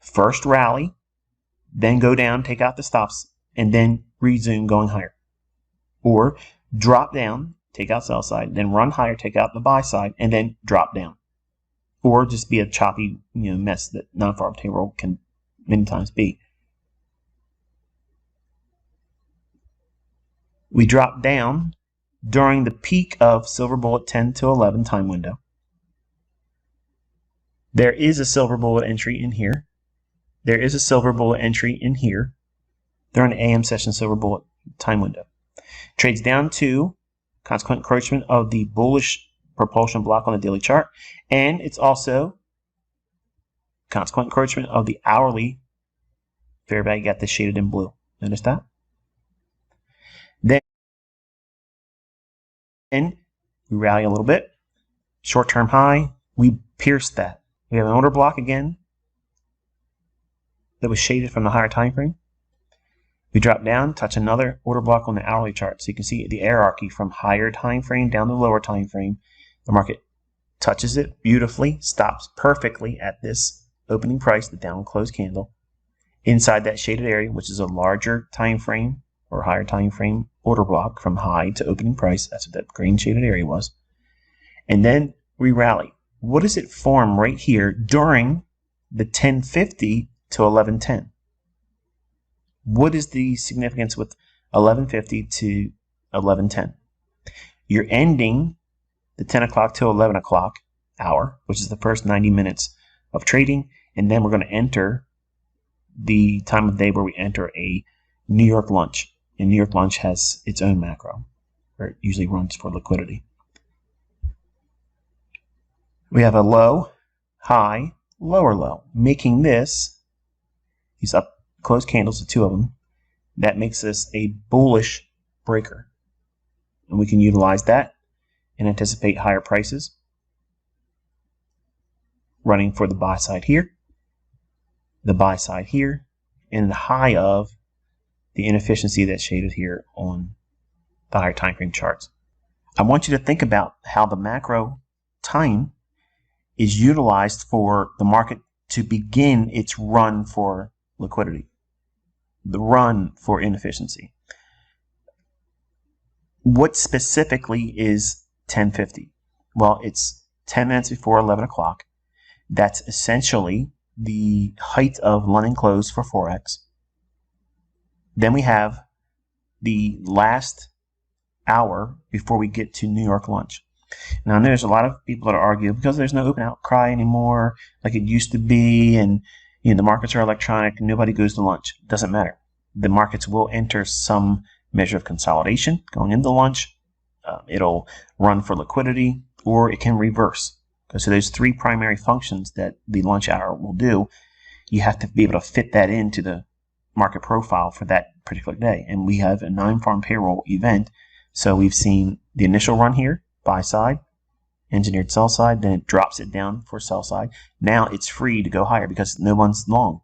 First rally, then go down, take out the stops, and then resume going higher. Or drop down, take out sell side, then run higher, take out the buy side, and then drop down. Or just be a choppy mess that non-farm payroll can many times be. We drop down during the peak of silver bullet 10 to 11 time window. There is a silver bullet entry in here. There is a silver bullet entry in here during the AM session silver bullet time window. Trades down to consequent encroachment of the bullish propulsion block on the daily chart, and it's also consequent encroachment of the hourly fair value. Got this shaded in blue. Notice that? Then we rally a little bit. Short-term high, we pierce that. We have an order block again that was shaded from the higher time frame. We drop down, touch another order block on the hourly chart. So you can see the hierarchy from higher time frame down to lower time frame. The market touches it beautifully, stops perfectly at this opening price, the down close candle. Inside that shaded area, which is a larger time frame or higher time frame order block from high to opening price. That's what that green shaded area was. And then we rally. What does it form right here during the 1050 to 1110? What is the significance with 1150 to 1110? You're ending the 10 o'clock to 11 o'clock hour, which is the first 90 minutes of trading, and then we're going to enter the time of day where we enter a New York lunch. And New York lunch has its own macro, or it usually runs for liquidity. We have a low, high, lower low, making this, these up close candles, the two of them, that makes this a bullish breaker. And we can utilize that and anticipate higher prices running for the buy side here, the buy side here, and the high of the inefficiency that's shaded here on the higher time frame charts. I want you to think about how the macro time is utilized for the market to begin its run for liquidity, the run for inefficiency. What specifically is 1050? Well, it's 10 minutes before 11 o'clock. That's essentially the height of London close for Forex. Then we have the last hour before we get to New York lunch. Now, there's a lot of people that argue because there's no open outcry anymore like it used to be, and the markets are electronic and nobody goes to lunch. It doesn't matter. The markets will enter some measure of consolidation going into lunch. It'll run for liquidity, or it can reverse. So there's three primary functions that the lunch hour will do. You have to be able to fit that into the market profile for that particular day. And we have a non-farm payroll event. So we've seen the initial run here, buy side, engineered sell side, then it drops it down for sell side. Now it's free to go higher because no one's long.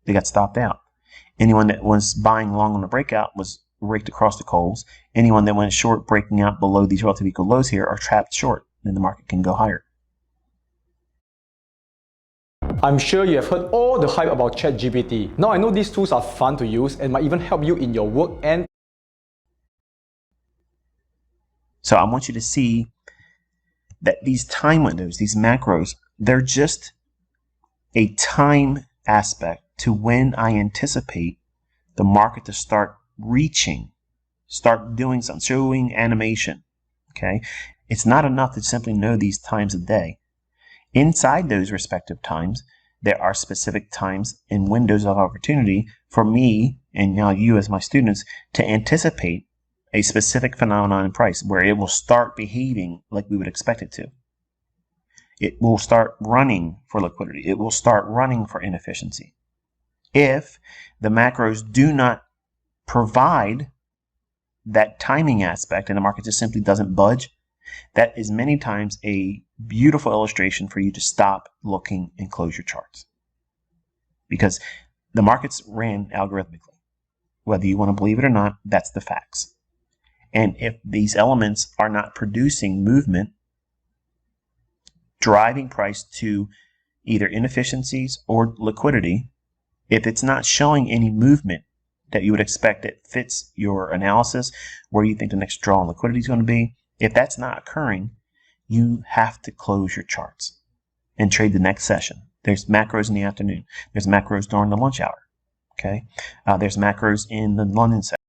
They got stopped out. Anyone that was buying long on the breakout was raked across the coals. Anyone that went short breaking out below these relative equal lows here are trapped short. Then the market can go higher. I'm sure you have heard all the hype about ChatGPT. Now I know these tools are fun to use and might even help you in your work and... So I want you to see that these time windows, these macros, they're just a time aspect to when I anticipate the market to start reaching, start doing something, showing animation. Okay? It's not enough to simply know these times of day. Inside those respective times, there are specific times and windows of opportunity for me and now you as my students to anticipate a specific phenomenon in price where it will start behaving like we would expect it to. It will start running for liquidity. It will start running for inefficiency. If the macros do not provide that timing aspect and the market just simply doesn't budge, that is many times a beautiful illustration for you to stop looking and close your charts. Because the markets ran algorithmically. Whether you want to believe it or not, that's the facts. And if these elements are not producing movement, driving price to either inefficiencies or liquidity, if it's not showing any movement that you would expect that fits your analysis, where you think the next draw on liquidity is going to be, if that's not occurring, you have to close your charts and trade the next session. There's macros in the afternoon. There's macros during the lunch hour. Okay. There's macros in the London session.